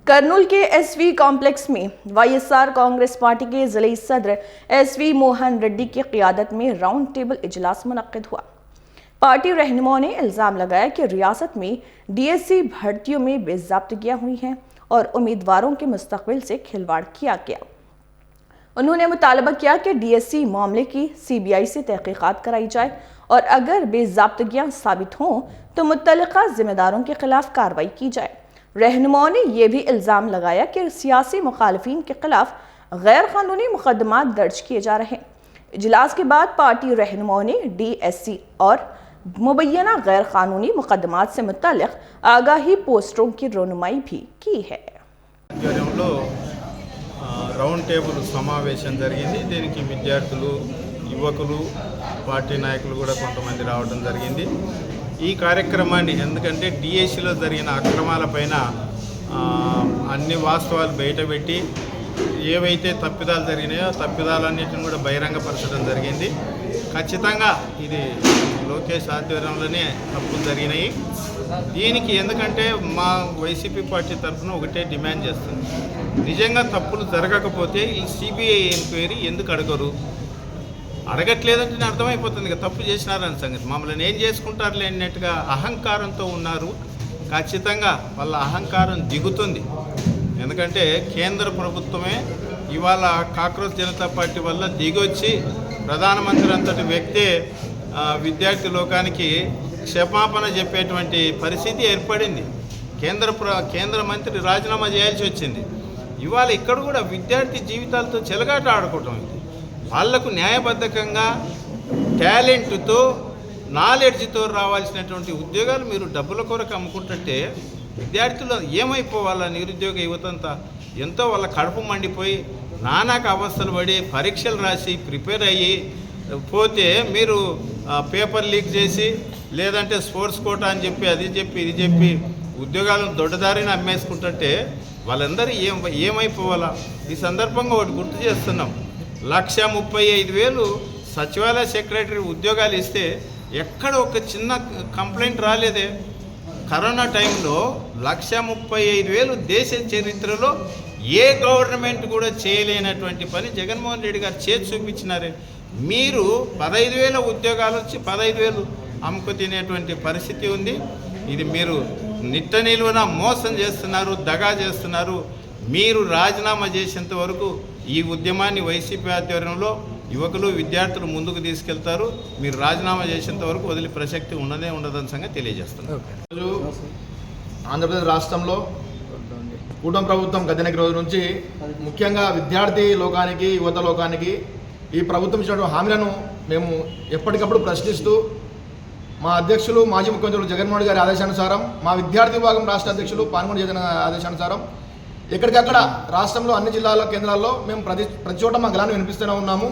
करनूल के SV complex में YSR Congress party के जिले सदर एसवी मोहन रेड्डी की क़ियादत में राउंड टेबल इजलास मुनक्किद हुआ। पार्टी रहनुमाओं ने इल्ज़ाम लगाया कि रियासत में डीएससी भर्तियों में बेज़ाब्तगियां हुई हैं और उम्मीदवारों के मुस्तकबिल से खिलवाड़ किया गया। उन्होंने मुतालबा किया कि डीएससी मामले की सीबीआई से तहकीकात कराई जाए और अगर बेज़ाब्तगियां साबित हों तो मुत्तलका जिम्मेदारों के खिलाफ कार्रवाई की जाए। रहनुमाओं ने यह भी इल्ज़ाम लगाया कि सियासी मुखालिफिन के खिलाफ गैर कानूनी मुकदमात दर्ज किए जा रहे हैं। इजलास के बाद पार्टी रहनुमाओं ने डीएससी और मुबैना गैर कानूनी मुकदमात से मुतल्लिक़ आगाही पोस्टरों की रोनुमाई भी की है। రౌండ్ టేబుల్ సమావేశం జరిగింది। దీనికి విద్యార్థులు, యువకులు, పార్టీ నాయకులు కూడా కొంతమంది రావడం జరిగింది। ఈ కార్యక్రమాన్ని ఎందుకంటే డిఎస్సిలో జరిగిన అక్రమాలపైన అన్ని వాస్తవాలు బయటపెట్టి ఏవైతే తప్పిదాలు జరిగినాయో తప్పిదాలన్నిటిని కూడా బహిరంగపరచడం జరిగింది। ఖచ్చితంగా ఇది లోకేష్ ఆధ్వర్యంలోనే తప్పులు జరిగినాయి। దీనికి ఎందుకంటే మా వైసీపీ పార్టీ తరఫున ఒకటే డిమాండ్ చేస్తుంది, నిజంగా తప్పులు జరగకపోతే ఈ సిబిఐ ఎంక్వైరీ ఎందుకు అడగరు? అడగట్లేదంటే అర్థమైపోతుంది కదా తప్పు చేసినారని సంగతి। మమ్మల్ని ఏం చేసుకుంటారులే అన్నట్టుగా అహంకారంతో ఉన్నారు। ఖచ్చితంగా వాళ్ళ అహంకారం దిగుతుంది। ఎందుకంటే కేంద్ర ప్రభుత్వమే ఇవాళ కాక్రోచ్ జనతా పార్టీ వల్ల దిగొచ్చి ప్రధానమంత్రి అంతటి వ్యక్తే విద్యార్థి లోకానికి క్షమాపణ చెప్పేటువంటి పరిస్థితి ఏర్పడింది। కేంద్ర మంత్రి రాజీనామా చేయాల్సి వచ్చింది। ఇవాళ ఇక్కడ కూడా విద్యార్థి జీవితాలతో చెలగాట ఆడుకోవటం ఇది। వాళ్లకు న్యాయబద్ధకంగా టాలెంట్తో, నాలెడ్జ్తో రావాల్సినటువంటి ఉద్యోగాలు మీరు డబ్బుల కొరకు అమ్ముకుంటుంటే విద్యార్థులు ఏమైపోవాలా? నిరుద్యోగ యువతంతా ఎంతో వాళ్ళ కడుపు మండిపోయి నానాక అవస్థలు పడి పరీక్షలు రాసి ప్రిపేర్ అయ్యి పోతే మీరు పేపర్ లీక్ చేసి లేదంటే స్పోర్ట్స్ కోటా అని చెప్పి అది చెప్పి ఇది చెప్పి ఉద్యోగాలను దొడ్డదారిని అమ్మేసుకుంటుంటే వాళ్ళందరూ ఏమైపోవాలా? ఈ సందర్భంగా ఒకటి గుర్తు చేస్తున్నాం, 1,35,000 సచివాలయ సెక్రటరీ ఉద్యోగాలు ఇస్తే ఎక్కడ ఒక చిన్న కంప్లైంట్ రాలేదే? కరోనా టైంలో 1,35,000 దేశ చరిత్రలో ఏ గవర్నమెంట్ కూడా చేయలేనటువంటి పని జగన్మోహన్ రెడ్డి గారు చేసి చూపించినారే। మీరు 15,000 ఉద్యోగాలు వచ్చి 15,000 అమ్ముకు తినేటువంటి పరిస్థితి ఉంది। ఇది మీరు నిట్ట నిలువున మోసం చేస్తున్నారు, దగా చేస్తున్నారు। మీరు రాజీనామా చేసేంత వరకు ఈ ఉద్యమాన్ని వైసీపీ ఆధ్వర్యంలో యువకులు, విద్యార్థులు ముందుకు తీసుకెళ్తారు। మీరు రాజీనామా చేసేంత వరకు వదిలి ప్రసక్తి ఉండదని సంగతి తెలియజేస్తున్నారు। ఆంధ్రప్రదేశ్ రాష్ట్రంలో కూటమి ప్రభుత్వం గద్దెనెక్కిన రోజు నుంచి ముఖ్యంగా విద్యార్థి లోకానికి, యువత లోకానికి ఈ ప్రభుత్వం ఇచ్చినటువంటి హామీలను మేము ఎప్పటికప్పుడు ప్రశ్నిస్తూ మా అధ్యక్షులు, మాజీ ముఖ్యమంత్రులు జగన్మోహన్ గారి ఆదేశానుసారం, మా విద్యార్థి విభాగం రాష్ట్ర అధ్యక్షులు పాల్గొని జగన్ ఆదేశానుసారం ఎక్కడికక్కడ రాష్ట్రంలో అన్ని జిల్లాల కేంద్రాల్లో మేము ప్రతి చోట మా గలాన్ని వినిపిస్తూనే ఉన్నాము।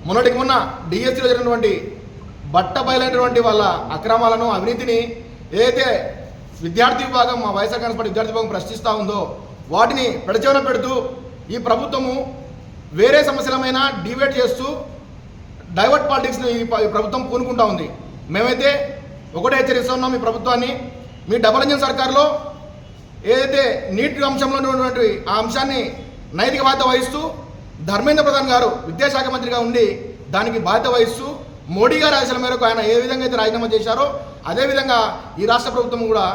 మొన్నటికి మొన్న డిఎస్సీలో జరిగినటువంటి బట్టబయలైనటువంటి వాళ్ళ అక్రమాలను, అవినీతిని ఏదైతే విద్యార్థి విభాగం, మా వైఎస్ఆర్ కాంగ్రెస్ పార్టీ విద్యార్థి విభాగం ప్రశ్నిస్తూ ఉందో వాటిని పెడచెవిన పెడుతూ ఈ ప్రభుత్వము వేరే సమస్యలమైన డివేట్ చేస్తూ డైవర్ట్ పాలిటిక్స్ని ఈ ప్రభుత్వం పూనుకుంటా ఉంది। మేమైతే ఒకటే హెచ్చరిస్తున్నాం ఈ ప్రభుత్వాన్ని, మీ డబుల్ ఇంజిన్ సర్కార్లో ఏదైతే నీట్ అంశంలో ఉన్నటువంటి ఆ అంశాన్ని నైతిక బాధ్యత వహిస్తూ ధర్మేంద్ర ప్రధాన్ గారు విద్యాశాఖ మంత్రిగా ఉండి దానికి బాధ్యత వహిస్తూ మోడీ గారి ఆదేశాల మేరకు ఆయన ఏ విధంగా అయితే రాజీనామా చేశారో అదేవిధంగా ఈ రాష్ట్ర ప్రభుత్వం కూడా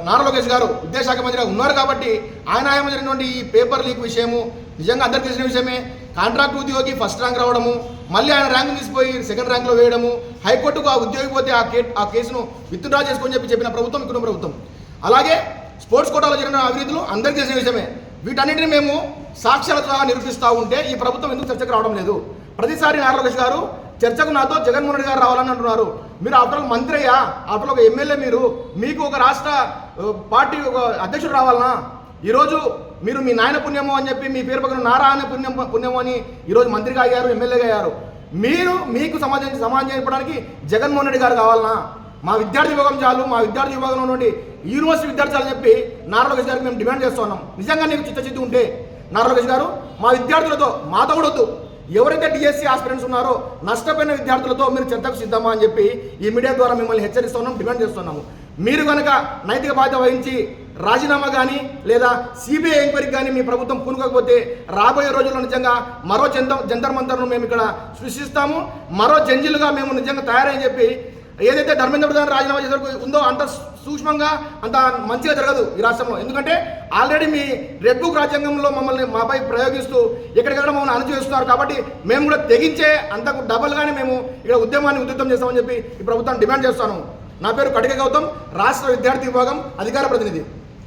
నారా లోకేష్ గారు విద్యాశాఖ మంత్రిగా ఉన్నారు కాబట్టి ఆయన హయాంలో జరిగినటువంటి ఈ పేపర్ లీక్ విషయము నిజంగా అందరికీ తెలిసిన విషయమే। కాంట్రాక్ట్ ఉద్యోగి ఫస్ట్ ర్యాంక్ రావడము, మళ్ళీ ఆయన ర్యాంక్ తీసిపోయి సెకండ్ ర్యాంక్లో వేయడము, హైకోర్టుకు ఆ ఉద్యోగి పోతే ఆ కేసును విత్డ్రా చేసుకొని చెప్పిన ప్రభుత్వం ఇక్కడ ప్రభుత్వం। అలాగే స్పోర్ట్స్ కోటాలో జరిగిన అవినీతులు అందరికీ తెలిసిన విషయమే। వీటన్నిటిని మేము సాక్ష్యాలతో నిరూపిస్తూ ఉంటే ఈ ప్రభుత్వం ఎందుకు చర్చకు రావడం లేదు? ప్రతిసారి నారా లోకేష్ గారు చర్చకు నాతో జగన్మోహన్ రెడ్డి గారు రావాలని అంటున్నారు। మీరు ఆఫ్టర్ మంత్రి అయ్యా, ఆఫ్టర్ ఒక ఎమ్మెల్యే, మీకు ఒక రాష్ట్ర పార్టీ ఒక అధ్యక్షుడు రావాలనా? ఈరోజు మీరు మీ నాయన పుణ్యమో అని చెప్పి మీ పేరు పక్కన నారా అనే పుణ్యమో అని ఈరోజు మంత్రిగా అయ్యారు, ఎమ్మెల్యేగా అయ్యారు। మీకు సమాజం చెప్పడానికి జగన్మోహన్ రెడ్డి గారు కావాలనా? మా విద్యార్థి విభాగం చాలు, మా విద్యార్థి విభాగంలో నుండి యూనివర్సిటీ విద్యార్థి అని చెప్పి నారా లోకేష్ గారికి మేము డిమాండ్ చేస్తున్నాం। నిజంగా నీకు చిత్తశుద్ధి ఉంటే నారా లోకేష్ గారు మా విద్యార్థులతో, మాతో కూడా వద్దు, ఎవరైతే డిఎస్సీ ఆస్పిరెంట్స్ ఉన్నారో నష్టపోయిన విద్యార్థులతో మీరు చర్చకు సిద్ధమా అని చెప్పి ఈ మీడియా ద్వారా మిమ్మల్ని హెచ్చరిస్తున్నాం, డిమాండ్ చేస్తున్నాము। మీరు కనుక నైతిక బాధ్యత వహించి రాజీనామా కానీ లేదా సిబిఐ ఎంక్వైరీకి కానీ మీ ప్రభుత్వం పూనుకోకపోతే రాబోయే రోజుల్లో నిజంగా మరో జంతర్ మంతర్ను మేము ఇక్కడ సృష్టిస్తాము, మరో జంజిలుగా మేము నిజంగా తయారని చెప్పి ఏదైతే ధర్మేంద్ర ప్రధాన్ రాజీనామా చేసే ఉందో అంత సూక్ష్మంగా అంత మంచిగా జరగదు ఈ రాష్ట్రంలో. ఎందుకంటే ఆల్రెడీ మీ రెడ్ బుక్ రాజ్యాంగంలో మాపై ప్రయోగిస్తూ ఎక్కడికక్కడ మమ్మల్ని అణచివేస్తున్నారు. కాబట్టి మేము కూడా తెగించే అంతకు డబల్గానే మేము ఇక్కడ ఉద్యమాన్ని ఉధృతం చేస్తామని చెప్పి ఈ ప్రభుత్వాన్ని డిమాండ్ చేస్తాను. నా పేరు కటిక గౌతమ్, రాష్ట్ర విద్యార్థి విభాగం అధికార ప్రతినిధి.